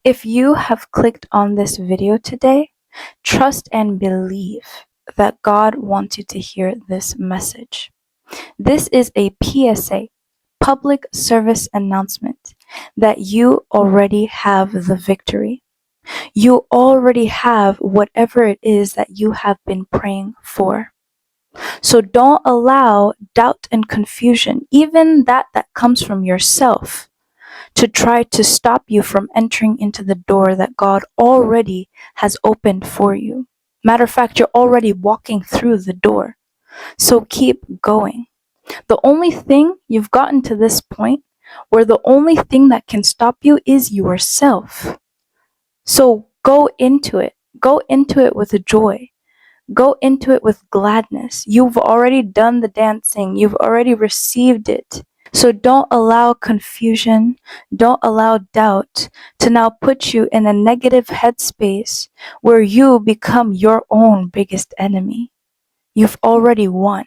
If you have clicked on this video today, trust and believe that God wants you to hear this message. This is a PSA, public service announcement, that you already have the victory. You already have whatever it is that you have been praying for. So don't allow doubt and confusion, even that comes from yourself, to try to stop you from entering into the door that God already has opened for you. Matter of fact, you're already walking through the door. So keep going. The only thing you've gotten to this point where the only thing that can stop you is yourself. So go into it. Go into it with joy. Go into it with gladness. You've already done the dancing. You've already received it. So don't allow confusion, don't allow doubt to now put you in a negative headspace where you become your own biggest enemy. You've already won.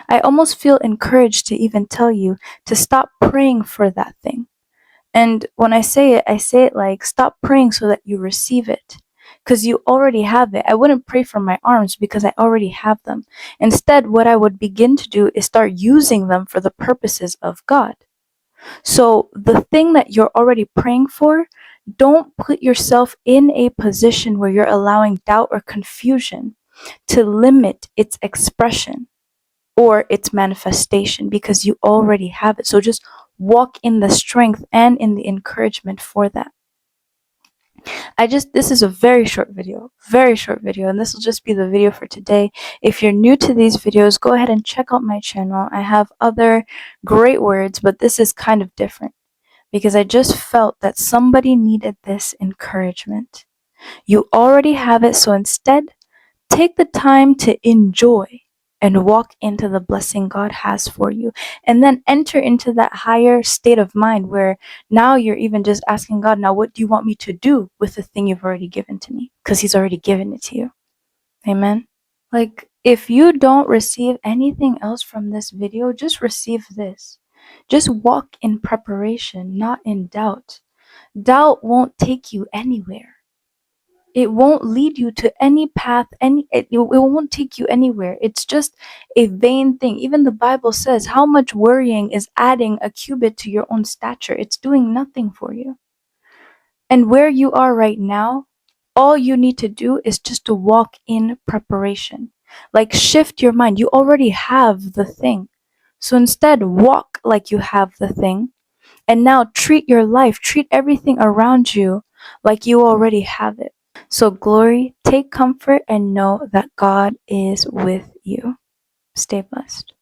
I almost feel encouraged to even tell you to stop praying for that thing. And when I say it like, stop praying so that you receive it. Because you already have it. I wouldn't pray for my arms because I already have them. Instead, what I would begin to do is start using them for the purposes of God. So the thing that you're already praying for, don't put yourself in a position where you're allowing doubt or confusion to limit its expression or its manifestation, because you already have it. So just walk in the strength and in the encouragement for that. This is a very short video, and this will just be the video for today. If you're new to these videos, go ahead and check out my channel. I have other great words, but this is kind of different because I just felt that somebody needed this encouragement. You already have it, so instead, take the time to enjoy and walk into the blessing God has for you. And then enter into that higher state of mind where now you're even just asking God, now what do you want me to do with the thing you've already given to me? Because He's already given it to you. Amen. Like, if you don't receive anything else from this video, just receive this. Just walk in preparation, not in doubt. Doubt won't take you anywhere. It won't lead you to any path, it won't take you anywhere. It's just a vain thing. Even the Bible says, how much worrying is adding a cubit to your own stature? It's doing nothing for you. And where you are right now, all you need to do is just to walk in preparation. Like, shift your mind. You already have the thing. So instead, walk like you have the thing. And now treat your life, treat everything around you like you already have it. So glory, take comfort, and know that God is with you. Stay blessed.